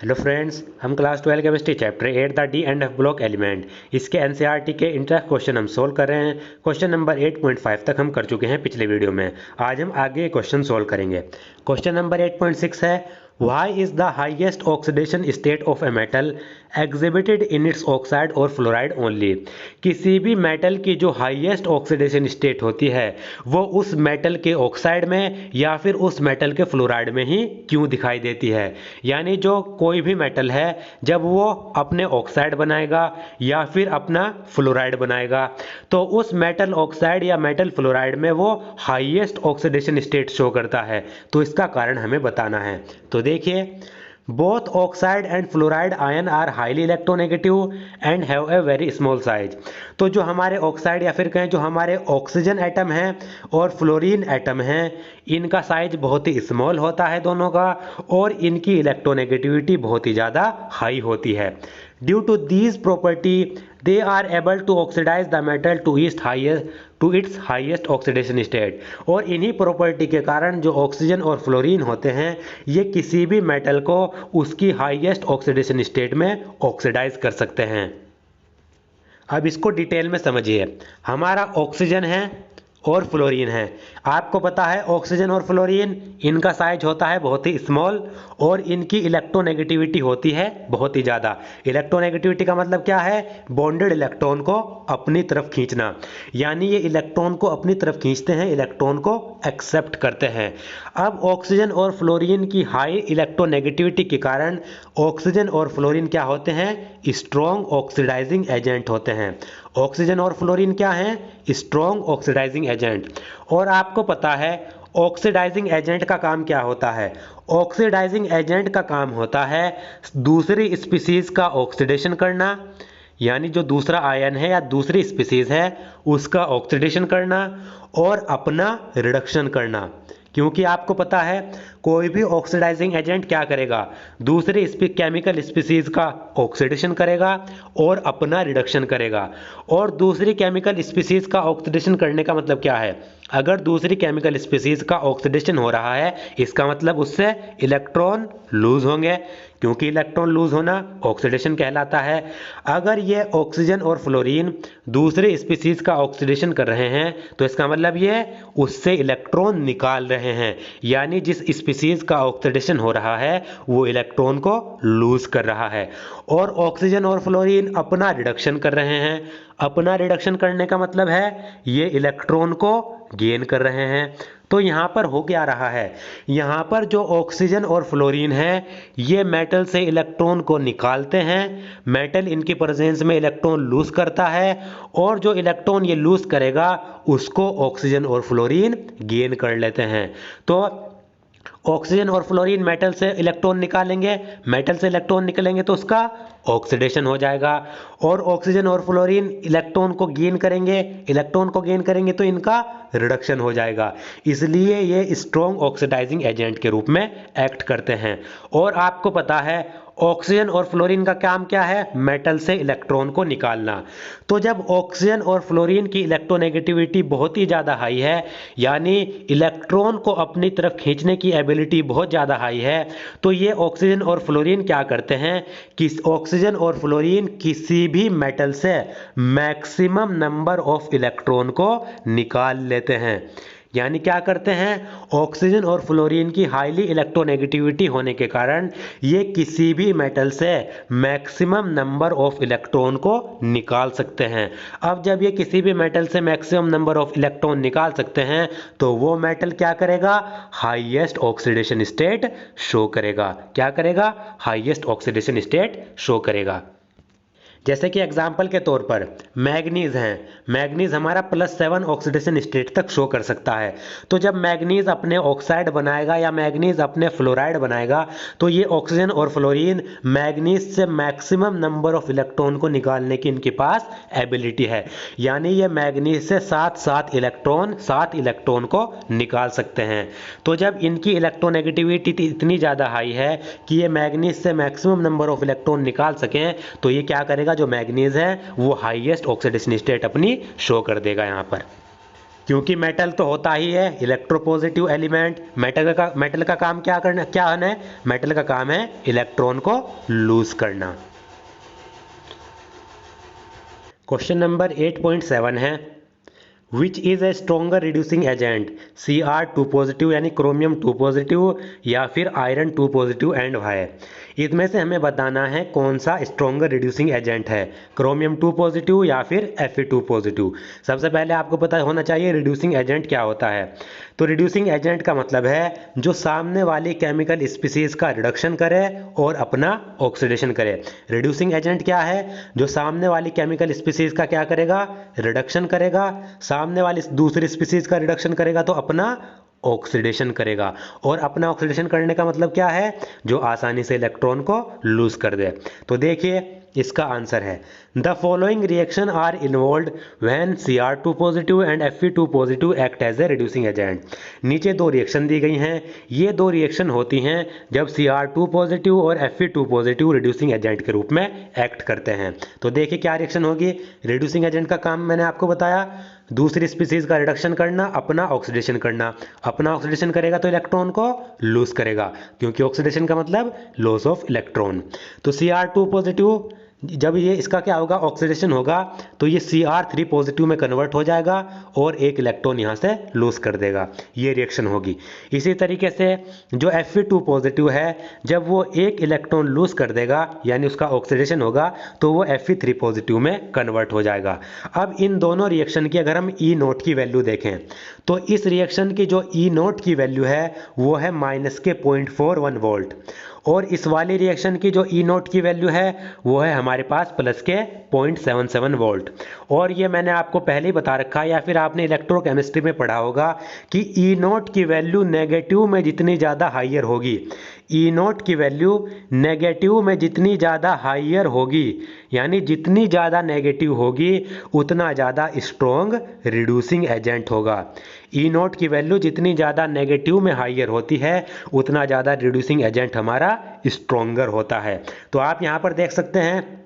Hello friends, हम class 12 chemistry chapter 8 the D and F block element इसके NCERT के interest question हम solve कर रहे हैं। क्वेश्चन नंबर 8.5 तक हम कर चुके हैं पिछले वीडियो में। आज हम आगे क्वेश्चन सोल्व करेंगे। क्वेश्चन नंबर 8.6 है, why is the highest oxidation state of a metal exhibited in its oxide और फ्लोराइड ओनली। किसी भी मेटल की जो हाईएस्ट ऑक्सीडेशन स्टेट होती है वो उस मेटल के ऑक्साइड में या फिर उस मेटल के फ्लोराइड में ही क्यों दिखाई देती है। यानी जो कोई भी मेटल है जब वो अपने ऑक्साइड बनाएगा या फिर अपना फ्लोराइड बनाएगा तो उस मेटल ऑक्साइड या मेटल फ्लोराइड में वो हाईएस्ट ऑक्सीडेशन स्टेट शो करता है। तो इसका कारण हमें बताना है। तो देखिए, both oxide and fluoride ion are highly electronegative and have a very small size. तो जो हमारे ऑक्साइड या फिर कहें जो हमारे ऑक्सीजन एटम है और फ्लोरीन एटम है, इनका साइज बहुत ही स्मॉल होता है दोनों का, और इनकी इलेक्ट्रोनेगेटिविटी बहुत ही ज़्यादा हाई होती है। Due to these property they are able to oxidise the metal to its highest oxidation state. और इन्हीं प्रॉपर्टी के कारण जो ऑक्सीजन और फ्लोरीन होते हैं ये किसी भी मेटल को उसकी हाईएस्ट ऑक्सीडेशन स्टेट में ऑक्सीडाइज कर सकते हैं। अब इसको डिटेल में समझिए। हमारा ऑक्सीजन है और फ्लोरीन है। आपको पता है ऑक्सीजन और फ्लोरीन इनका साइज होता है बहुत ही स्मॉल और इनकी इलेक्ट्रोनेगेटिविटी होती है बहुत ही ज़्यादा। इलेक्ट्रोनेगेटिविटी का मतलब क्या है? बॉन्डेड इलेक्ट्रॉन को अपनी तरफ खींचना। यानी ये इलेक्ट्रॉन को अपनी तरफ खींचते हैं, इलेक्ट्रॉन को एक्सेप्ट करते हैं। अब ऑक्सीजन और फ्लोरीन की हाई इलेक्ट्रोनेगेटिविटी के कारण ऑक्सीजन और फ्लोरीन क्या होते हैं? स्ट्रॉन्ग ऑक्सीडाइजिंग एजेंट होते हैं। ऑक्सीजन और फ्लोरीन क्या हैं? Strong oxidising agent. और आपको पता है ऑक्सीडाइजिंग एजेंट का काम क्या होता है? ऑक्सीडाइजिंग एजेंट का काम होता है दूसरी स्पीसीज का ऑक्सीडेशन करना, यानी जो दूसरा आयन है या दूसरी स्पीसीज है उसका ऑक्सीडेशन करना और अपना रिडक्शन करना। क्योंकि आपको पता है कोई भी ऑक्सीडाइजिंग एजेंट क्या करेगा? दूसरी केमिकल स्पीसीज का ऑक्सीडेशन करेगा और अपना रिडक्शन करेगा। और दूसरी केमिकल स्पीसीज का ऑक्सीडेशन करने का मतलब क्या है? अगर दूसरी केमिकल स्पीसीज का ऑक्सीडेशन हो रहा है इसका मतलब उससे इलेक्ट्रॉन लूज होंगे, क्योंकि इलेक्ट्रॉन लूज होना ऑक्सीडेशन कहलाता है। अगर ये ऑक्सीजन और फ्लोरीन दूसरे स्पीसीज का ऑक्सीडेशन कर रहे हैं तो इसका मतलब ये उससे इलेक्ट्रॉन निकाल रहे हैं, यानी जिस स्पीसीज का ऑक्सीडेशन हो रहा है वो इलेक्ट्रॉन को लूज कर रहा है। और ऑक्सीजन और फ्लोरीन अपना रिडक्शन कर रहे हैं। अपना रिडक्शन करने का मतलब है ये इलेक्ट्रॉन को गेन कर रहे हैं। तो यहाँ पर हो क्या रहा है? यहाँ पर जो ऑक्सीजन और फ्लोरीन है ये मेटल से इलेक्ट्रॉन को निकालते हैं। मेटल इनकी प्रेजेंस में इलेक्ट्रॉन लूज करता है और जो इलेक्ट्रॉन ये लूज करेगा उसको ऑक्सीजन और फ्लोरीन गेन कर लेते हैं। तो ऑक्सीजन और फ्लोरीन मेटल से इलेक्ट्रॉन निकालेंगे, मेटल से इलेक्ट्रॉन निकलेंगे तो उसका ऑक्सीडेशन हो जाएगा। और ऑक्सीजन और फ्लोरीन इलेक्ट्रॉन को गेन करेंगे, इलेक्ट्रॉन को गेन करेंगे तो इनका रिडक्शन हो जाएगा। इसलिए ये स्ट्रॉन्ग ऑक्सीडाइजिंग एजेंट के रूप में एक्ट करते हैं। और आपको पता है ऑक्सीजन और फ्लोरीन का काम क्या है? मेटल से इलेक्ट्रॉन को निकालना। तो जब ऑक्सीजन और फ्लोरीन की इलेक्ट्रोनेगेटिविटी बहुत ही ज़्यादा हाई है, यानी इलेक्ट्रॉन को अपनी तरफ खींचने की एबिलिटी बहुत ज़्यादा हाई है, तो ये ऑक्सीजन और फ्लोरीन क्या करते हैं कि ऑक्सीजन और फ्लोरीन किसी भी मेटल से मैक्सिमम नंबर ऑफ इलेक्ट्रॉन को निकाल लेते हैं। यानी क्या करते हैं? ऑक्सीजन और फ्लोरीन की हाईली इलेक्ट्रोनेगेटिविटी होने के कारण ये किसी भी मेटल से मैक्सिमम नंबर ऑफ इलेक्ट्रॉन को निकाल सकते हैं। अब जब ये किसी भी मेटल से मैक्सिमम नंबर ऑफ इलेक्ट्रॉन निकाल सकते हैं तो वो मेटल क्या करेगा? हाईएस्ट ऑक्सीडेशन स्टेट शो करेगा। क्या करेगा? हाईएस्ट ऑक्सीडेशन स्टेट शो करेगा। जैसे कि एग्जाम्पल के तौर पर मैग्नीज हैं। मैग्नीज हमारा +7 ऑक्सीडेशन स्टेट तक शो कर सकता है। तो जब मैग्नीज अपने ऑक्साइड बनाएगा या मैग्नीज अपने फ्लोराइड बनाएगा तो ये ऑक्सीजन और फ्लोरीन मैग्नीज से मैक्सिमम नंबर ऑफ इलेक्ट्रॉन को निकालने की इनके पास एबिलिटी है। यानी ये मैग्नीज से 7 इलेक्ट्रॉन को निकाल सकते हैं। तो जब इनकी इलेक्ट्रोनेगेटिविटी इतनी ज़्यादा हाई है कि ये मैग्नीज से मैक्सिमम नंबर ऑफ इलेक्ट्रॉन निकाल सकें तो ये क्या करेगा? जो मैग्नीज है वो हाईएस्ट ऑक्सीडेशन स्टेट अपनी शो कर देगा यहाँ पर। क्योंकि मेटल तो होता ही है इलेक्ट्रोपॉजिटिव एलिमेंट। मेटल का काम क्या है? मेटल का काम है इलेक्ट्रॉन को लूज करना। क्वेश्चन नंबर 8.7 है, which is a stronger reducing agent, Cr2 positive यानी क्रोमियम 2 पॉजिटिव या फिर आयरन 2 पॉजिटिव एंड वाई। इसमें से हमें बताना है कौन सा स्ट्रोंगर रिड्यूसिंग एजेंट है, क्रोमियम 2 पॉजिटिव या फिर Fe2 पॉजिटिव। सबसे पहले आपको पता होना चाहिए रिड्यूसिंग एजेंट क्या होता है। तो रिड्यूसिंग एजेंट का मतलब है जो सामने वाली केमिकल स्पीसीज का रिडक्शन करे और अपना ऑक्सीडेशन करे। रिड्यूसिंग एजेंट क्या है? जो सामने वाली केमिकल स्पीसीज का क्या करेगा? रिडक्शन करेगा। सामने वाली दूसरी स्पीसीज का रिडक्शन करेगा तो अपना ऑक्सीडेशन करेगा। और अपना ऑक्सीडेशन करने का मतलब क्या है? जो आसानी से इलेक्ट्रॉन को लूज कर दे। तो देखिए इसका आंसर है the following reaction are involve when Cr2 positive and Fe2 positive act as a reducing agent. नीचे दो रिएक्शन दी गई हैं। ये दो रिएक्शन होती हैं जब Cr2 पॉजिटिव और Fe2 पॉजिटिव रिड्यूसिंग एजेंट के रूप में एक्ट करते हैं। तो देखिए क्या रिएक्शन होगी। रिड्यूसिंग एजेंट का काम मैंने आपको बताया, दूसरी स्पीसीज का रिडक्शन करना, अपना ऑक्सीडेशन करना। अपना ऑक्सीडेशन करेगा तो इलेक्ट्रॉन को लूज करेगा, क्योंकि ऑक्सीडेशन का मतलब लॉस ऑफ इलेक्ट्रॉन। तो Cr2 पॉजिटिव जब ये इसका क्या होगा? ऑक्सीडेशन होगा, तो ये Cr3 पॉजिटिव में कन्वर्ट हो जाएगा और एक इलेक्ट्रॉन यहाँ से लूज कर देगा। ये रिएक्शन होगी। इसी तरीके से जो Fe2 पॉजिटिव है, जब वो एक इलेक्ट्रॉन लूज कर देगा यानी उसका ऑक्सीडेशन होगा, तो वो Fe3 पॉजिटिव में कन्वर्ट हो जाएगा। अब इन दोनों रिएक्शन की अगर हम E नोट की वैल्यू देखें तो इस रिएक्शन की जो E नोट की वैल्यू है वो है -0.41 वोल्ट, और इस वाली रिएक्शन की जो E नोट की वैल्यू है वो है हमारे पास +0.77 वोल्ट। और ये मैंने आपको पहले ही बता रखा है या फिर आपने इलेक्ट्रोकेमिस्ट्री में पढ़ा होगा कि E नोट की वैल्यू नेगेटिव में जितनी ज़्यादा हाइयर होगी, E नोट की वैल्यू नेगेटिव में जितनी ज़्यादा हाइयर होगी, यानी जितनी ज़्यादा नेगेटिव होगी उतना ज़्यादा स्ट्रॉन्ग रिड्यूसिंग एजेंट होगा। ई नोट की वैल्यू जितनी ज़्यादा नेगेटिव में हाइयर होती है उतना ज़्यादा रिड्यूसिंग एजेंट हमारा स्ट्रॉन्गर होता है। तो आप यहाँ पर देख सकते हैं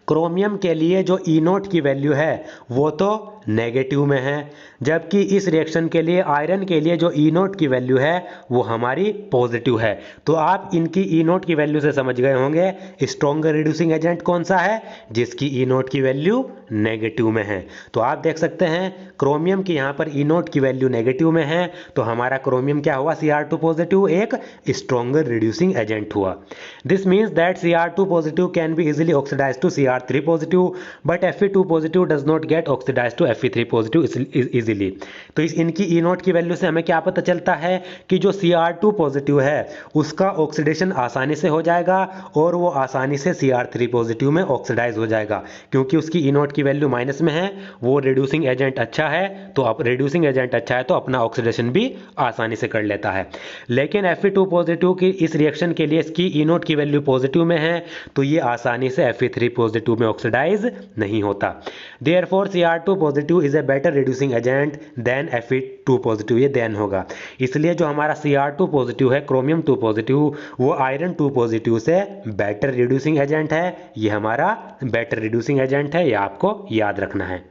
क्रोमियम के लिए जो ई नोट की वैल्यू है वो तो नेगेटिव में है, जबकि इस रिएक्शन के लिए आयरन के लिए जो ई नोट की वैल्यू है वो हमारी पॉजिटिव है। तो आप इनकी ई नोट की वैल्यू से समझ गए होंगे स्ट्रॉन्गर रिड्यूसिंग एजेंट कौन सा है, जिसकी ई नोट की वैल्यू नेगेटिव में है। तो आप देख सकते हैं क्रोमियम की यहाँ पर ई नोट की वैल्यू नेगेटिव में है, तो हमारा क्रोमियम क्या हुआ? Cr2 पॉजिटिव एक स्ट्रॉन्गर रिड्यूसिंग एजेंट हुआ। This means that Cr2 positive can be easily oxidise to Cr3 positive but Fe2 positive does not get oxidise to Fe3 positive easily. तो इनकी ई नोट की वैल्यू से हमें क्या पता चलता है कि जो Cr2 पॉजिटिव है उसका ऑक्सीडेशन आसानी से हो जाएगा और वो आसानी से Cr3 पॉजिटिव में ऑक्सीडाइज हो जाएगा, क्योंकि उसकी ई नोट की वैल्यू माइनस में है। वो रिड्यूसिंग एजेंट अच्छा है, तो अब रिड्यूसिंग एजेंट अच्छा है तो अपना ऑक्सीडेशन भी आसानी से कर लेता है। लेकिन Fe2 पॉजिटिव की इस रिएक्शन के लिए इसकी ई नोट की वैल्यू पॉजिटिव में है, तो ये आसानी से Fe3 पॉजिटिव में ऑक्सीडाइज नहीं होता। Therefore Cr2 positive is a better reducing agent than Fe2 positive, ये देन होगा। इसलिए जो हमारा Cr2 पॉजिटिव है, क्रोमियम 2 पॉजिटिव, वो आयरन 2 पॉजिटिव से बेटर रिड्यूसिंग एजेंट है। ये हमारा बेटर रिड्यूसिंग एजेंट है, ये आपको याद रखना है।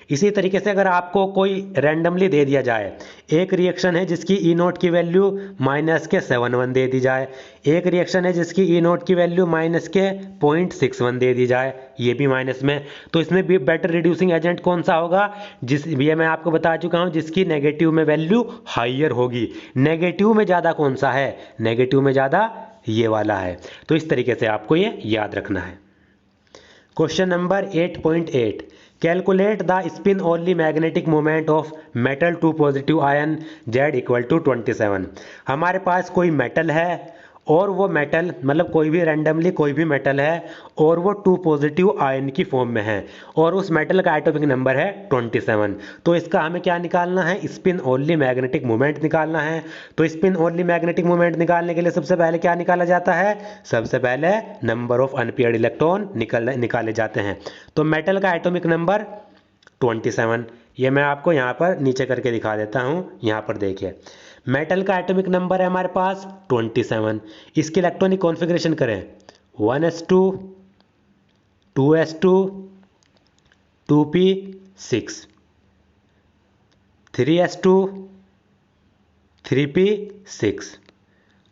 इसी तरीके से अगर आपको कोई रैंडमली दे दिया जाए, एक रिएक्शन है जिसकी ई नोट की वैल्यू -71 दे दी जाए, एक रिएक्शन है जिसकी ई नोट की वैल्यू -0.61 दे दी जाए, ये भी माइनस में, तो इसमें भी बेटर रिड्यूसिंग एजेंट कौन सा होगा? ये मैं आपको बता चुका हूं, जिसकी नेगेटिव में वैल्यू हाइयर होगी। नेगेटिव में ज़्यादा कौन सा है? नेगेटिव में ज़्यादा ये वाला है। तो इस तरीके से आपको ये याद रखना है। Question number 8.8, calculate the spin only magnetic moment of metal 2 positive ion Z = 27। हमारे पास कोई मेटल है और वो मेटल मतलब कोई भी रैंडमली कोई भी मेटल है और वो 2 पॉजिटिव आयन की फॉर्म में है और उस मेटल का एटॉमिक नंबर है 27। तो इसका हमें क्या निकालना है? स्पिन ओनली मैग्नेटिक मोमेंट निकालना है। तो स्पिन ओनली मैग्नेटिक मोमेंट निकालने के लिए सबसे पहले क्या निकाला जाता है? सबसे पहले नंबर ऑफ अनपेयर्ड इलेक्ट्रॉन निकाले जाते हैं। तो मेटल का एटॉमिक नंबर 27, ये मैं आपको यहाँ पर नीचे करके दिखा देता हूँ। यहाँ पर देखिए मेटल का एटॉमिक नंबर है हमारे पास 27। इसकी इलेक्ट्रॉनिक कॉन्फ़िगरेशन करें 1s2 2s2 2p6। 3s2 3p6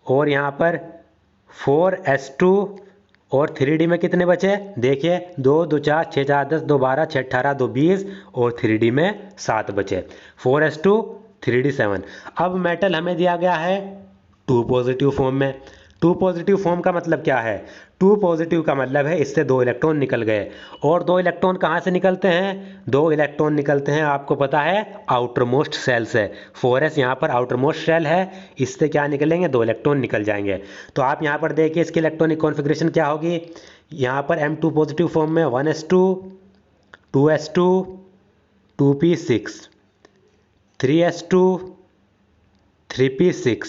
और यहाँ पर 4s2 और 3d में कितने बचे देखिए 2 2 4 6 4 10 2 12 6 18 2 20 और 3d में 7 बचे 4s2 3d 7। अब मेटल हमें दिया गया है 2 पॉजिटिव फॉर्म में। 2 पॉजिटिव फॉर्म का मतलब क्या है 2 पॉजिटिव का मतलब है इससे 2 इलेक्ट्रॉन निकल गए और 2 इलेक्ट्रॉन कहाँ से निकलते हैं 2 इलेक्ट्रॉन निकलते हैं आपको पता है आउटर मोस्ट सेल से। 4s यहाँ पर आउटर मोस्ट सेल है इससे क्या निकलेंगे 2 इलेक्ट्रॉन निकल जाएंगे। तो आप यहाँ पर देखिए इसकी इलेक्ट्रॉनिक कॉन्फ़िगरेशन क्या होगी। यहाँ पर M2 पॉजिटिव फॉर्म में 1s2 2s2 2p6 3s2 3p6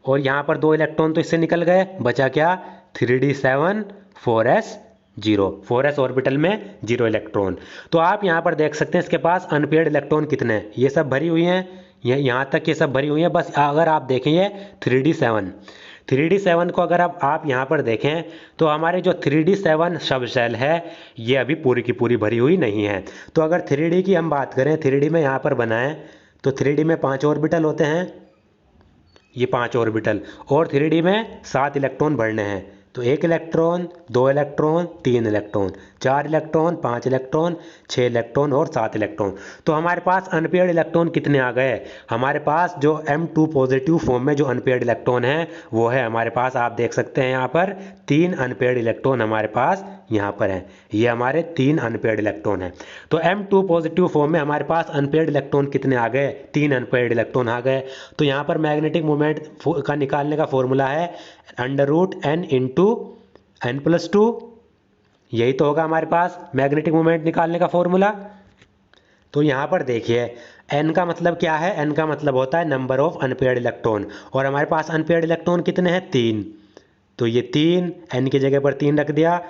और यहाँ पर 2 इलेक्ट्रॉन तो इससे निकल गए बचा क्या 3d7 4s ऑर्बिटल में 0 इलेक्ट्रॉन। तो आप यहाँ पर देख सकते हैं इसके पास अनपेयर्ड इलेक्ट्रॉन कितने हैं ये सब भरी हुई हैं यहाँ तक ये सब भरी हुई हैं। बस अगर आप देखेंगे 3d7 को अगर आप यहाँ पर देखें तो हमारे जो 3d7 सब सेल है ये अभी पूरी की पूरी भरी हुई नहीं है। तो अगर 3d की हम बात करें 3d में यहाँ पर बनाएं तो 3d में 5 ऑर्बिटल होते हैं ये 5 ऑर्बिटल और 3d में 7 इलेक्ट्रॉन भरने हैं। तो 1 electron 2 electron 3 electron 4 electron 5 electron 6 electron और 7 इलेक्ट्रॉन। तो हमारे पास अनपेयर्ड इलेक्ट्रॉन कितने आ गए हमारे पास जो M2 पॉजिटिव फॉर्म में जो अनपेयर्ड इलेक्ट्रॉन है वो है हमारे पास आप देख सकते हैं यहाँ पर 3 अनपेयर्ड इलेक्ट्रॉन हमारे पास यहाँ पर हैं ये हमारे 3 अनपेयर्ड इलेक्ट्रॉन हैं। तो M2 पॉजिटिव फॉर्म में हमारे पास अनपेयर्ड इलेक्ट्रॉन कितने आ गए 3 अनपेयर्ड इलेक्ट्रॉन आ गए। तो यहाँ पर मैग्नेटिक मोमेंट का निकालने का फॉर्मूला है √n × n+2 यही तो होगा हमारे पास मैग्नेटिक मोमेंट निकालने का फॉर्मूला। तो यहाँ पर देखिए n का मतलब क्या है n का मतलब होता है नंबर ऑफ अनपेयर्ड इलेक्ट्रॉन और हमारे पास अनपेयर्ड इलेक्ट्रॉन कितने हैं 3। तो ये 3 n की जगह पर 3 रख दिया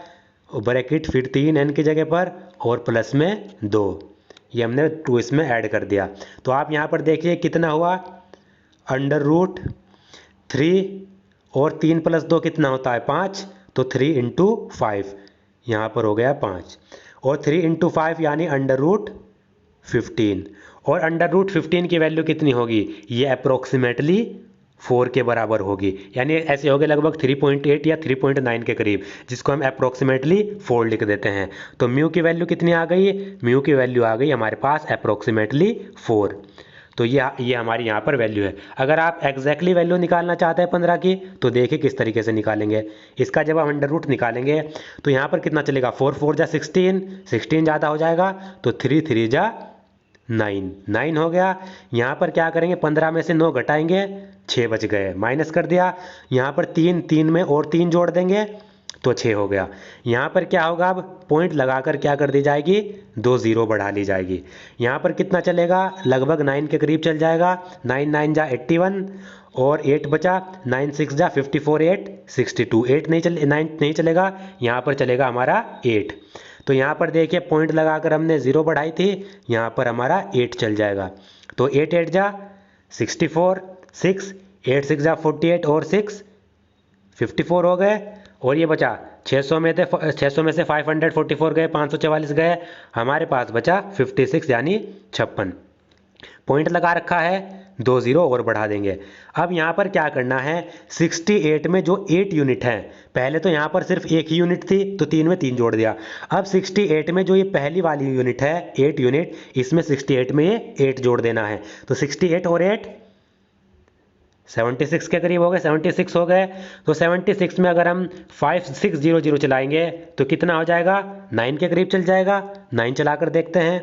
ब्रैकेट फिर 3 n की जगह पर और प्लस में 2 ये हमने 2 इसमें ऐड कर दिया। तो आप यहाँ पर देखिए कितना हुआ √3 और 3 + 2 कितना होता है 5 तो 3 × 5 यहाँ पर हो गया 5 और 3 × 5 यानी √15 और √15 की वैल्यू कितनी होगी ये अप्रोक्सीमेटली 4 के बराबर होगी यानी ऐसे होगे लगभग 3.8 या 3.9 के करीब जिसको हम अप्रोक्सीमेटली 4 लिख देते हैं। तो म्यू की वैल्यू कितनी आ गई म्यू की वैल्यू आ गई हमारे पास अप्रोक्सीमेटली 4। तो ये हमारी यहाँ पर वैल्यू है। अगर आप एग्जैक्टली वैल्यू निकालना चाहते हैं 15 की तो देखिए किस तरीके से निकालेंगे। इसका जब हम अंडर रूट निकालेंगे तो यहाँ पर कितना चलेगा 4 4 जा 16 ज़्यादा हो जाएगा तो 3 3 जा 9 हो गया। यहाँ पर क्या करेंगे 15 में से 9 घटाएंगे 6 बच गए माइनस कर दिया। यहाँ पर 3 में और 3 जोड़ देंगे तो 6 हो गया। यहाँ पर क्या होगा अब पॉइंट लगाकर क्या कर दी जाएगी 2 0 बढ़ा ली जाएगी। यहाँ पर कितना चलेगा लगभग 9 के करीब चल जाएगा 9 9 जा 81 और 8 बचा 9 6 जा 54 8 62 8 9 नहीं चलेगा यहाँ पर चलेगा हमारा 8। तो यहाँ पर देखिए पॉइंट लगाकर हमने 0 बढ़ाई थी यहाँ पर हमारा 8 चल जाएगा। तो 8 8 जा 64 6 8 6 जा 48 और 6 54 हो गए और ये बचा 600 में से 544 गए 544 गए हमारे पास बचा 56 यानी 56। पॉइंट लगा रखा है 2 0 और बढ़ा देंगे। अब यहाँ पर क्या करना है 68 में जो 8 यूनिट हैं पहले तो यहाँ पर सिर्फ एक ही यूनिट थी तो 3 में 3 जोड़ दिया। अब 68 में जो ये पहली वाली यूनिट है 8 यूनिट इसमें 68 में ये 8 जोड़ देना है। तो 68 और 8 76 के करीब हो गए 76 हो गए। तो 76 में अगर हम 5600 चलाएंगे तो कितना हो जाएगा 9 के करीब चल जाएगा। 9 चलाकर देखते हैं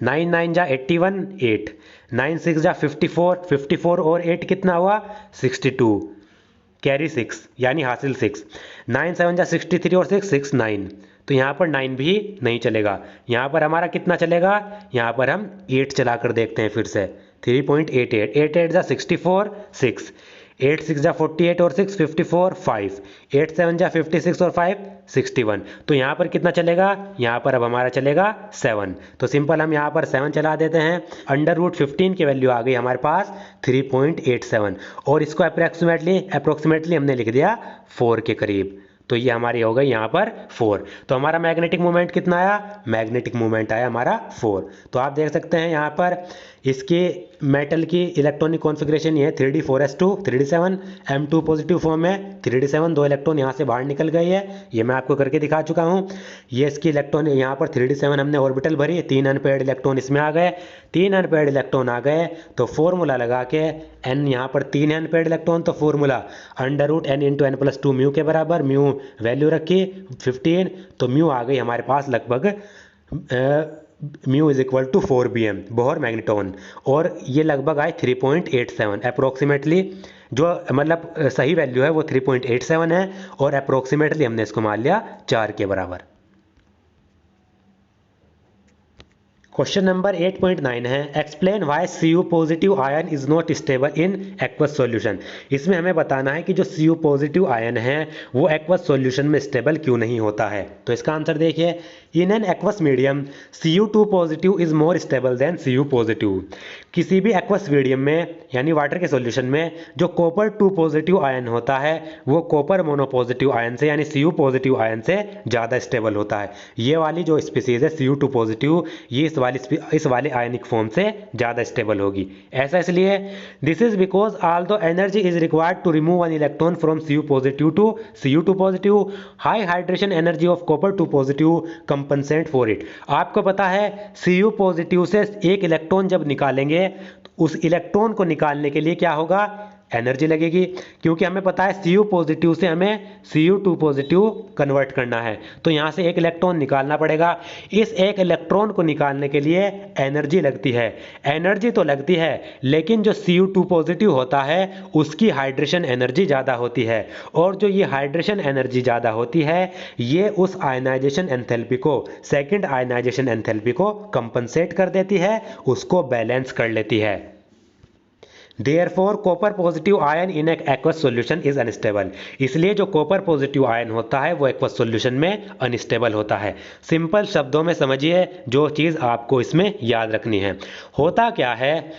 9 9 जा 81 8 9 6 जा 54 और 8 कितना हुआ 62 कैरी 6 यानी हासिल 6 9 7 जा 63 और 6 6 9। तो यहाँ पर 9 भी नहीं चलेगा। यहाँ पर हमारा कितना चलेगा यहाँ पर हम 8 चलाकर देखते हैं फिर से 3.88 8 8 जा 64 6 8 6 जा 48 और 6 54 5 8 7 जा 56 और 5 61। तो यहाँ पर कितना चलेगा यहाँ पर अब हमारा चलेगा 7। तो सिंपल हम यहाँ पर 7 चला देते हैं √15 की वैल्यू आ गई हमारे पास 3.87 और इसको अप्रोक्सीमेटली हमने लिख दिया 4 के करीब। तो ये हमारी हो गई यहाँ पर 4। तो हमारा मैग्नेटिक मोमेंट कितना आया मैग्नेटिक मोमेंट आया हमारा 4। तो आप देख सकते हैं यहाँ पर इसके मेटल की इलेक्ट्रॉनिक कॉन्फ़िगरेशन ये है 3d4s2 3d7, m2 positive form है, 3d7 दो इलेक्ट्रॉन यहाँ से बाहर निकल गई है, ये मैं आपको करके दिखा चुका हूँ। ये इसकी इलेक्ट्रॉन यहाँ पर 3d7 हमने ऑर्बिटल भरी, 3 अनपेयर्ड इलेक्ट्रॉन इसमें आ गए, 3 अनपेयर्ड इलेक्ट्रॉन आ गए तो फॉर्मूला लगा के n यहाँ पर 3 अनपेयर्ड इलेक्ट्रॉन तो फॉर्मूला √n × n+2 म्यू के बराबर, म्यू वैल्यू रखी 15 तो म्यू आ गई हमारे पास लगभग mu is equal to 4 bm Bohr magneton, और ये लगभग आए 3.87 अप्रोक्सीमेटली। जो मतलब सही वैल्यू है वो 3.87 है और अप्रोक्सीमेटली हमने इसको मान लिया 4 के बराबर। क्वेश्चन नंबर 8.9 है explain why Cu positive ion is not stable in aqueous solution. इसमें हमें बताना है कि जो Cu पॉजिटिव आयन है वो एक्वस सॉल्यूशन में स्टेबल क्यों नहीं होता है। तो इसका आंसर देखिए, in an aqueous medium Cu2 positive is more stable then Cu positive. किसी भी एक्वस मीडियम में यानी वाटर के सॉल्यूशन में जो कॉपर 2 पॉजिटिव आयन होता है वो कॉपर मोनो पॉजिटिव आयन से यानी Cu पॉजिटिव आयन से ज़्यादा स्टेबल होता है। ये वाली जो स्पीसीज है Cu2 पॉजिटिव, ये इस वाले आयनिक फॉर्म से ज़्यादा स्टेबल होगी। ऐसा इसलिए this is because although energy is required to remove one electron from Cu positive to Cu2 positive, high hydration energy of copper 2 positive compensate for it. आपको पता है Cu पॉजिटिव से एक इलेक्ट्रॉन जब निकालेंगे तो उस इलेक्ट्रॉन को निकालने के लिए क्या होगा, एनर्जी लगेगी, क्योंकि हमें पता है Cu पॉजिटिव से हमें Cu2 पॉजिटिव कन्वर्ट करना है तो यहाँ से एक इलेक्ट्रॉन निकालना पड़ेगा। इस एक इलेक्ट्रॉन को निकालने के लिए एनर्जी लगती है, एनर्जी तो लगती है लेकिन जो Cu2 पॉजिटिव होता है उसकी हाइड्रेशन एनर्जी ज़्यादा होती है, और जो ये हाइड्रेशन एनर्जी ज़्यादा होती है ये उस आयनाइजेशन एंथैल्पी को, सेकेंड आयनाइजेशन एंथैल्पी को कंपनसेट कर देती है, उसको बैलेंस कर लेती है। Therefore, copper positive ion in aqueous solution is unstable. इसलिए जो कॉपर पॉजिटिव आयन होता है वो एक्वस सॉल्यूशन में अनस्टेबल होता है। सिंपल शब्दों में समझिए जो चीज़ आपको इसमें याद रखनी है। होता क्या है,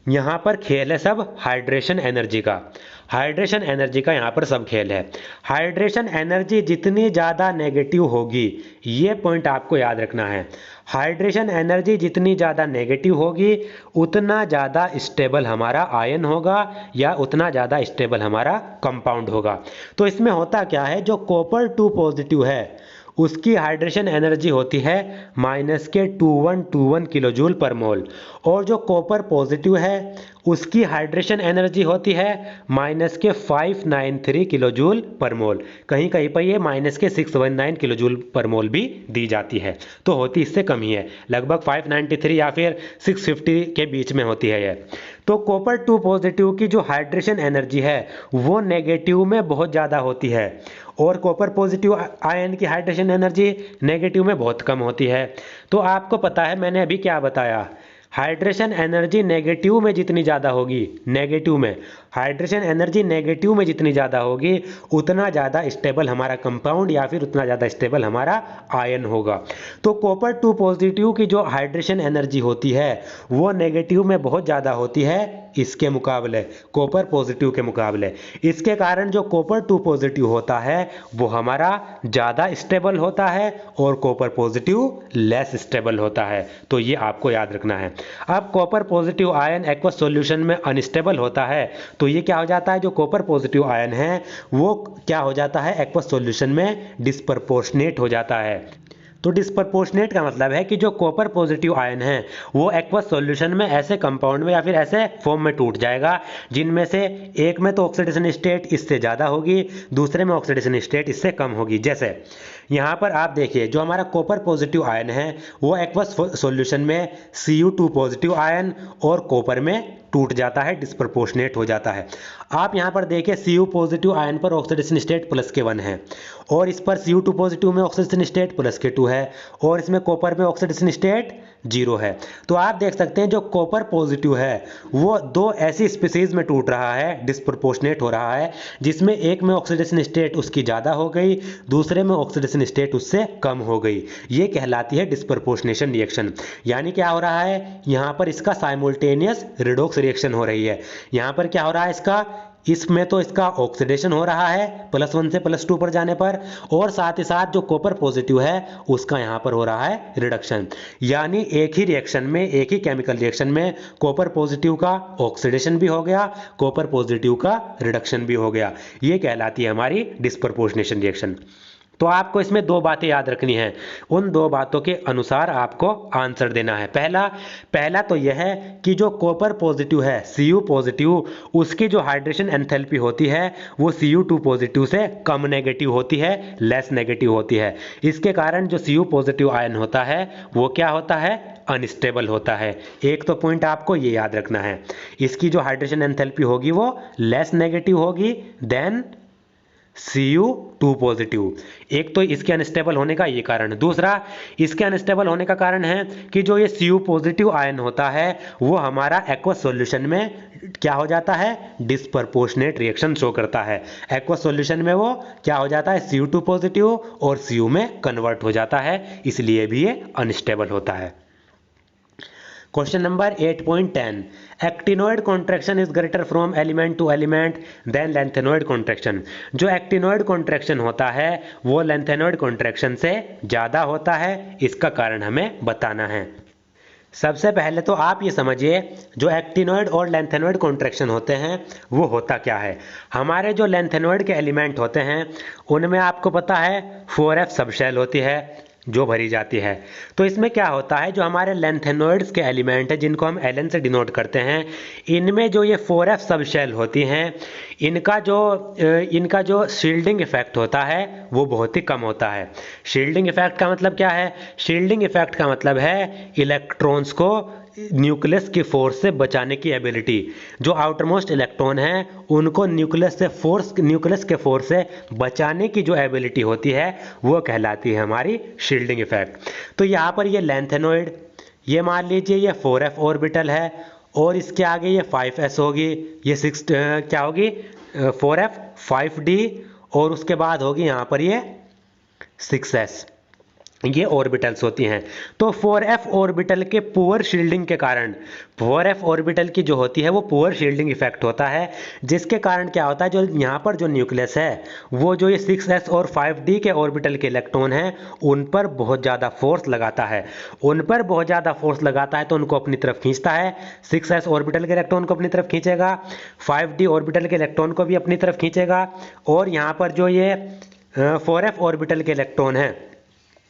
यहाँ पर खेल है सब हाइड्रेशन एनर्जी का, हाइड्रेशन एनर्जी का यहाँ पर सब खेल है। हाइड्रेशन एनर्जी जितनी ज़्यादा नेगेटिव होगी, ये पॉइंट आपको याद रखना है, हाइड्रेशन एनर्जी जितनी ज़्यादा नेगेटिव होगी उतना ज़्यादा स्टेबल हमारा आयन होगा या उतना ज़्यादा स्टेबल हमारा कंपाउंड होगा। तो इसमें होता क्या है, जो कॉपर 2 पॉजिटिव है उसकी हाइड्रेशन एनर्जी होती है -2121 किलो जूल पर मोल, और जो कॉपर पॉजिटिव है उसकी हाइड्रेशन एनर्जी होती है -593 किलो जूल पर मोल। कहीं कहीं पर ये -619 किलो जूल पर मोल भी दी जाती है, तो होती इससे कम ही है, लगभग 593 या फिर 650 के बीच में होती है ये। तो कॉपर 2 पॉजिटिव की जो हाइड्रेशन एनर्जी है वो नेगेटिव में बहुत ज़्यादा होती है और कॉपर पॉजिटिव आयन की हाइड्रेशन एनर्जी नेगेटिव में बहुत कम होती है। तो आपको पता है मैंने अभी क्या बताया, हाइड्रेशन एनर्जी नेगेटिव में जितनी ज़्यादा होगी, नेगेटिव में हाइड्रेशन एनर्जी नेगेटिव में जितनी ज़्यादा होगी उतना ज़्यादा स्टेबल हमारा कंपाउंड या फिर उतना ज़्यादा स्टेबल हमारा आयन होगा। तो कॉपर 2 पॉजिटिव की जो हाइड्रेशन एनर्जी होती है वो नेगेटिव में बहुत ज़्यादा होती है इसके मुकाबले, कॉपर पॉजिटिव के मुकाबले। इसके कारण जो कॉपर 2 पॉजिटिव होता है वो हमारा ज़्यादा स्टेबल होता है और कॉपर पॉजिटिव लेस स्टेबल होता है। तो ये आपको याद रखना है। अब copper positive ion aqueous solution में अनस्टेबल होता है तो ये क्या हो जाता है, जो कॉपर पॉजिटिव आयन है वो क्या हो जाता है, एक्वस सॉल्यूशन में डिस्प्रपोर्शनेट हो जाता है। तो डिस्प्रपोर्शनेट का मतलब है कि जो कॉपर पॉजिटिव आयन है वो एक्वस सॉल्यूशन में ऐसे कंपाउंड में या फिर ऐसे फॉर्म में टूट जाएगा जिनमें से एक में तो ऑक्सीडेशन स्टेट इससे ज़्यादा होगी, दूसरे में ऑक्सीडेशन स्टेट इससे कम होगी। जैसे यहाँ पर आप देखिए जो हमारा कॉपर पॉजिटिव आयन है वो एक्वस सॉल्यूशन में Cu2 पॉजिटिव आयन और कॉपर में टूट जाता है, डिस्प्रपोर्शनेट हो जाता है। आप यहाँ पर देखिए Cu पॉजिटिव आयन पर ऑक्सीडेशन स्टेट +1 है और इस पर Cu2 पॉजिटिव में ऑक्सीडेशन स्टेट +2 है और इसमें कॉपर में ऑक्सीडेशन स्टेट 0 है। तो आप देख सकते हैं जो कॉपर पॉजिटिव है वो दो ऐसी स्पीसीज में टूट रहा है, डिस्प्रपोर्शनेट हो रहा है, जिसमें एक में ऑक्सीडेशन स्टेट उसकी ज़्यादा हो गई, दूसरे में ऑक्सीडेशन स्टेट उससे कम हो गई। ये कहलाती है डिस्प्रपोर्शनेशन रिएक्शन। यानी क्या हो रहा है, यहाँ पर इसका साइमल्टेनियस रिडॉक्स रिएक्शन हो रही है। यहाँ पर क्या हो रहा है इसका, इसमें तो इसका ऑक्सीडेशन हो रहा है +1 से +2 पर जाने पर, और साथ ही साथ जो कॉपर पॉजिटिव है उसका यहाँ पर हो रहा है रिडक्शन। यानी एक ही रिएक्शन में, एक ही केमिकल रिएक्शन में कॉपर पॉजिटिव का ऑक्सीडेशन भी हो गया, कॉपर पॉजिटिव का रिडक्शन भी हो गया। ये कहलाती है हमारी डिस्प्रपोर्शनेशन रिएक्शन। तो आपको इसमें दो बातें याद रखनी है, उन दो बातों के अनुसार आपको आंसर देना है। पहला तो यह है कि जो कॉपर पॉजिटिव है Cu पॉजिटिव, उसकी जो हाइड्रेशन एंथैल्पी होती है वो Cu2 पॉजिटिव से कम नेगेटिव होती है, लेस नेगेटिव होती है। इसके कारण जो Cu पॉजिटिव आयन होता है वो क्या होता है, अनस्टेबल होता है। एक तो पॉइंट आपको ये याद रखना है, इसकी जो हाइड्रेशन एंथैल्पी होगी वो लेस नेगेटिव होगी देन Cu2 पॉजिटिव। एक तो इसके अनस्टेबल होने का ये कारण। दूसरा, इसके अनस्टेबल होने का कारण है कि जो ये Cu पॉजिटिव आयन होता है वो हमारा एक्वस सॉल्यूशन में क्या हो जाता है, डिस्प्रपोर्शनेट रिएक्शन शो करता है। एक्वस सॉल्यूशन में वो क्या हो जाता है, Cu2 पॉजिटिव और Cu में कन्वर्ट हो जाता है, इसलिए भी ये अनस्टेबल होता है। Question number 8.10, actinoid contraction is greater from element to element than lanthanoid contraction. जो एक्टिनोइड कॉन्ट्रैक्शन होता है वो लेंथेनोइड कॉन्ट्रैक्शन से ज़्यादा होता है, इसका कारण हमें बताना है। सबसे पहले तो आप ये समझिए, जो एक्टिनोइड और लेंथेनोइड कॉन्ट्रैक्शन होते हैं वो होता क्या है। हमारे जो लेंथेनोइड के एलिमेंट होते हैं उनमें आपको पता है 4f सबशेल होती है जो भरी जाती है। तो इसमें क्या होता है, जो हमारे लेंथेनोइड्स के एलिमेंट हैं जिनको हम Ln से डिनोट करते हैं, इनमें जो ये 4f सबशेल होती हैं इनका जो शील्डिंग इफेक्ट होता है वो बहुत ही कम होता है। शील्डिंग इफेक्ट का मतलब क्या है, शील्डिंग इफेक्ट का मतलब है इलेक्ट्रॉन्स को न्यूक्लियस की फोर्स से बचाने की एबिलिटी। जो आउटर मोस्ट इलेक्ट्रॉन हैं उनको न्यूक्लियस के फोर्स से बचाने की जो एबिलिटी होती है वो कहलाती है हमारी शील्डिंग इफेक्ट। तो यहाँ पर ये लेंथेनोइड, ये मान लीजिए ये 4f ऑर्बिटल है और इसके आगे ये 5s होगी, ये 6 क्या होगी 4f 5d और उसके बाद होगी यहाँ पर ये 6s, ये ऑर्बिटल्स होती हैं। तो 4f ऑर्बिटल के पुअर शील्डिंग के कारण, 4f ऑर्बिटल की जो होती है वो पुअर शील्डिंग इफेक्ट होता है, जिसके कारण क्या होता है, जो यहाँ पर जो न्यूक्लियस है वो जो ये 6s और 5d के ऑर्बिटल के इलेक्ट्रॉन हैं उन पर बहुत ज़्यादा फोर्स लगाता है। उन पर बहुत ज़्यादा फोर्स लगाता है तो उनको अपनी तरफ खींचता है। 6s ऑर्बिटल के इलेक्ट्रॉन को अपनी तरफ खींचेगा, 5d ऑर्बिटल के इलेक्ट्रॉन को भी अपनी तरफ खींचेगा, और यहाँ पर जो ये 4f ऑर्बिटल के इलेक्ट्रॉन हैं,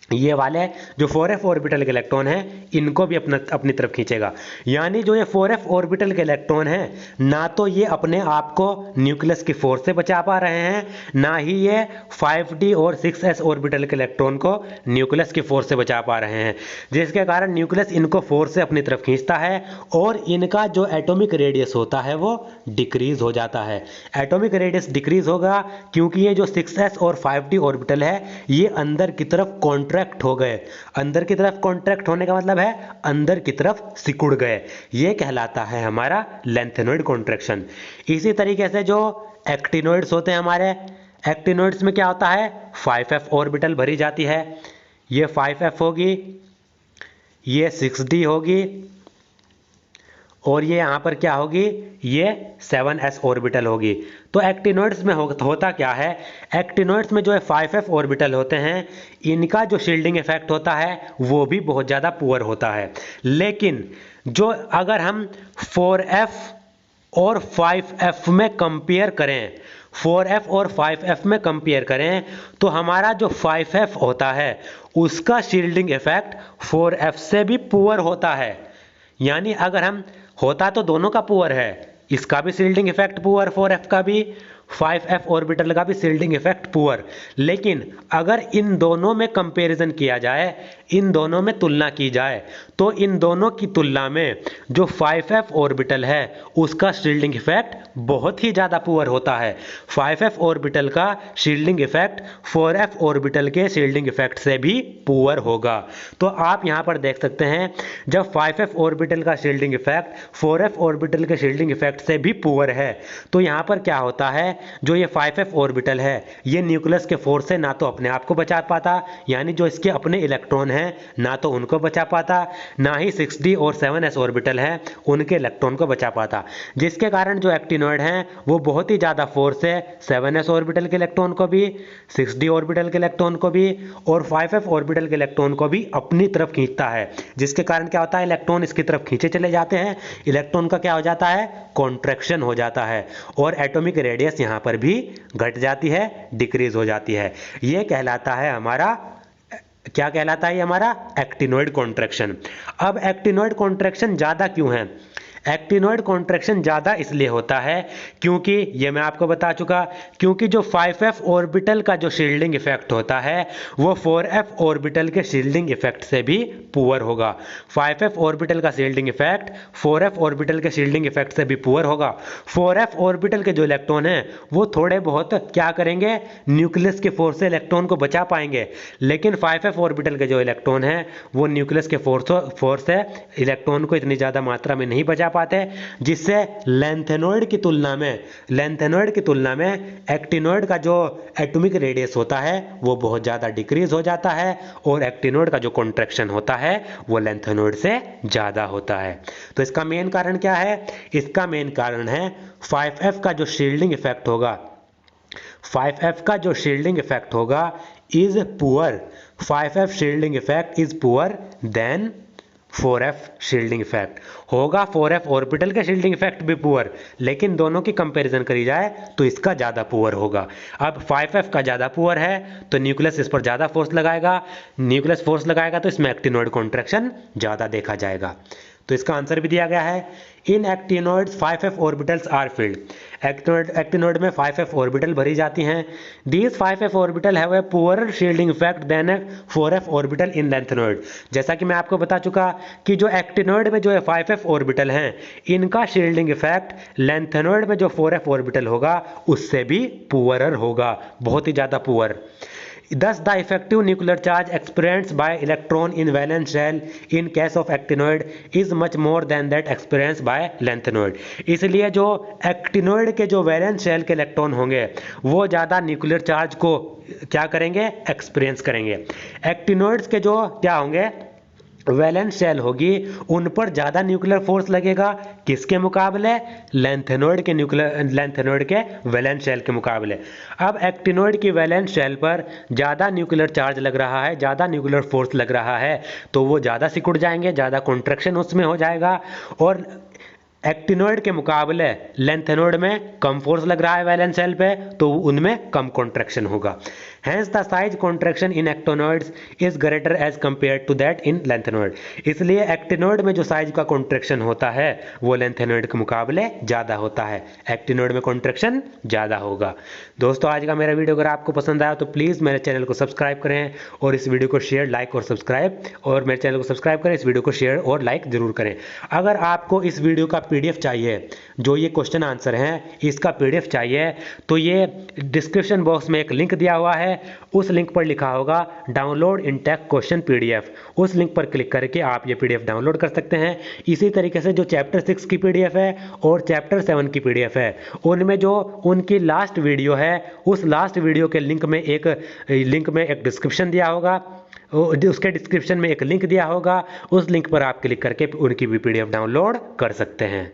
ये वाले जो 4f ऑर्बिटल के इलेक्ट्रॉन हैं इनको भी अपनी तरफ खींचेगा। यानी जो ये 4f ऑर्बिटल के इलेक्ट्रॉन हैं, ना तो ये अपने आप को न्यूक्लियस की फोर्स से बचा पा रहे हैं, ना ही ये 5d और 6s ऑर्बिटल के इलेक्ट्रॉन को न्यूक्लियस की फोर्स से बचा पा रहे हैं, जिसके कारण न्यूक्लियस इनको फोर्स से अपनी तरफ खींचता है और इनका जो एटॉमिक रेडियस होता है वो डिक्रीज हो जाता है। एटॉमिक रेडियस डिक्रीज होगा क्योंकि ये जो 6s और 5d ऑर्बिटल है ये अंदर की तरफ कॉन्ट्रैक्ट हो गए। अंदर की तरफ कॉन्ट्रैक्ट होने का मतलब है अंदर की तरफ सिकुड़ गए, ये कहलाता है हमारा लेंथेनोइड कॉन्ट्रैक्शन। इसी तरीके से जो एक्टिनोइड्स होते हैं हमारे, एक्टिनोइड्स में क्या होता है 5f ऑर्बिटल भरी जाती है, ये 5f होगी, ये 6d होगी और ये यहाँ पर क्या होगी, ये 7s ऑर्बिटल होगी। तो एक्टिनोइड्स में होता क्या है, एक्टिनोइड्स में जो है 5f ऑर्बिटल होते हैं इनका जो शील्डिंग इफेक्ट होता है वो भी बहुत ज़्यादा पुअर होता है। लेकिन जो अगर हम 4f और 5f में कंपेयर करें, 4f और 5f में कंपेयर करें तो हमारा जो 5f होता है उसका शील्डिंग इफेक्ट 4f से भी पुअर होता है। यानी अगर हम, होता तो दोनों का पुअर है, इसका भी शील्डिंग इफेक्ट पुअर, 4f का भी, 5f ऑर्बिटल का भी शील्डिंग इफेक्ट पुअर। लेकिन अगर इन दोनों में कंपैरिजन किया जाए, इन दोनों में तुलना की जाए, तो इन दोनों की तुलना में जो 5f ऑर्बिटल है उसका शील्डिंग इफेक्ट बहुत ही ज़्यादा पुअर होता है। 5f ऑर्बिटल का शील्डिंग इफेक्ट 4f ऑर्बिटल के शील्डिंग इफेक्ट से भी पुअर होगा। तो आप यहाँ पर देख सकते हैं जब 5f ऑर्बिटल का शील्डिंग इफेक्ट 4f ऑर्बिटल के शील्डिंग इफेक्ट से भी पुअर है तो यहाँ पर क्या होता है जो ये 5f ऑर्बिटल है ये न्यूक्लियस के फोर्स से ना तो अपने आप को बचा पाता, यानी जो इसके अपने इलेक्ट्रॉन हैं ना तो उनको बचा पाता, ना ही 6d और 7s ऑर्बिटल है उनके इलेक्ट्रॉन को बचा पाता, जिसके कारण जो एक्टिनॉइड हैं वो बहुत ही ज़्यादा फोर्स है 7s ऑर्बिटल के इलेक्ट्रॉन को भी, 6d ऑर्बिटल के इलेक्ट्रॉन को भी और 5f ऑर्बिटल के इलेक्ट्रॉन को भी अपनी तरफ खींचता है, जिसके कारण क्या होता है इलेक्ट्रॉन इसकी तरफ खींचे चले जाते हैं, इलेक्ट्रॉन का क्या हो जाता है कॉन्ट्रैक्शन हो जाता है और एटॉमिक रेडियस यहाँ पर भी घट जाती है, डिक्रीज हो जाती है। ये कहलाता है हमारा, क्या कहलाता है हमारा एक्टिनॉइड कॉन्ट्रैक्शन। अब एक्टिनॉइड कॉन्ट्रैक्शन ज़्यादा क्यों है? एक्टिनॉइड कॉन्ट्रैक्शन ज़्यादा इसलिए होता है क्योंकि ये मैं आपको बता चुका, क्योंकि जो 5f ऑर्बिटल का जो शील्डिंग इफेक्ट होता है वो 4f ऑर्बिटल के शील्डिंग इफेक्ट से भी पुअर होगा। 5f ऑर्बिटल का शील्डिंग इफेक्ट 4f ऑर्बिटल के शील्डिंग इफेक्ट से भी पुअर होगा। 4f ऑर्बिटल के जो इलेक्ट्रॉन हैं वो थोड़े बहुत क्या करेंगे, न्यूक्लियस के फोर्स से इलेक्ट्रॉन को बचा पाएंगे, लेकिन 5f ऑर्बिटल के जो इलेक्ट्रॉन हैं वो न्यूक्लियस के फोर्स से इलेक्ट्रॉन को इतनी ज़्यादा मात्रा में नहीं बचा पाते, जिससे लेंथेनॉइड की तुलना में एक्टिनॉइड का जो एटॉमिक रेडियस होता है वो बहुत ज़्यादा डिक्रीज हो जाता है और एक्टिनॉइड का जो कॉन्ट्रैक्शन होता है वो लेंथेनॉइड से ज़्यादा होता है। तो इसका मेन कारण क्या है? इसका मेन कारण है 5f का जो शील्डिंग इफेक्ट होगा, 5f का जो शील्डिंग इफेक्ट होगा is poor, 5f shielding effect is poor than 4f shielding effect होगा। 4f ऑर्बिटल का शील्डिंग इफेक्ट भी पुअर, लेकिन दोनों की कंपैरिजन करी जाए तो इसका ज़्यादा पुअर होगा। अब 5f का ज़्यादा पुअर है तो न्यूक्लियस इस पर ज़्यादा फोर्स लगाएगा, न्यूक्लियस फोर्स लगाएगा तो इसमें एक्टिनॉइड कॉन्ट्रैक्शन ज़्यादा देखा जाएगा। तो इसका आंसर भी दिया गया है, in actinoids 5f orbitals are filled, actinoid में 5f ऑर्बिटल भरी जाती हैं। These 5f orbital have a poor shielding effect than 4f orbital in lanthanoid. जैसा कि मैं आपको बता चुका कि जो एक्टिनॉइड में जो है 5f ऑर्बिटल हैं इनका शील्डिंग इफेक्ट लेंथेनॉइड में जो 4f ऑर्बिटल होगा उससे भी पुअरर होगा, बहुत ही ज़्यादा poor. Thus, the effective nuclear charge experienced by electron in valence shell in case of actinoid is much more than that experienced by lanthanoid। इसलिए जो एक्टिनोइड के जो वैलेंस शेल के इलेक्ट्रॉन होंगे वो ज़्यादा न्यूक्लियर चार्ज को क्या करेंगे, एक्सपीरियंस करेंगे। एक्टिनोइड्स के जो क्या होंगे, वैलेंस शेल होगी उन पर ज़्यादा न्यूक्लियर फोर्स लगेगा, किसके मुकाबले, लेंथेनॉइड के वैलेंस शेल के मुकाबले। अब एक्टिनॉइड की वैलेंस शेल पर ज़्यादा न्यूक्लियर चार्ज लग रहा है, ज़्यादा न्यूक्लियर फोर्स लग रहा है तो वो ज़्यादा सिकुड़ जाएंगे, ज़्यादा कॉन्ट्रैक्शन उसमें हो जाएगा, और एक्टिनॉइड के मुकाबले लेंथेनॉइड में कम फोर्स लग रहा है वैलेंस शेल पे तो उनमें कम कॉन्ट्रैक्शन होगा। Hence the size contraction in actinoids is greater as compared to that in lanthanide। इसलिए एक्टिनॉइड में जो साइज का कॉन्ट्रैक्शन होता है वो लेंथेनॉइड के मुकाबले ज़्यादा होता है, एक्टिनॉइड में कॉन्ट्रैक्शन ज़्यादा होगा। दोस्तों आज का मेरा वीडियो अगर आपको पसंद आया तो प्लीज़ मेरे चैनल को सब्सक्राइब करें और इस वीडियो को शेयर, लाइक और सब्सक्राइब, और मेरे चैनल को सब्सक्राइब करें, इस वीडियो को शेयर और लाइक जरूर करें। अगर आपको इस वीडियो का PDF चाहिए, जो ये क्वेश्चन आंसर हैं इसका PDF चाहिए तो ये डिस्क्रिप्शन बॉक्स में एक लिंक दिया हुआ है, उस लिंक पर लिखा होगा डाउनलोड इंटेक क्वेश्चन PDF, उस लिंक पर क्लिक करके आप ये PDF डाउनलोड कर सकते हैं। इसी तरीके से जो चैप्टर 6 की PDF है और चैप्टर 7 की PDF है उनमें जो उनकी लास्ट वीडियो है उस लास्ट वीडियो के लिंक में एक डिस्क्रिप्शन दिया होगा, उसके डिस्क्रिप्शन में एक लिंक दिया होगा, उस लिंक पर आप क्लिक करके उनकी भी PDF डाउनलोड कर सकते हैं।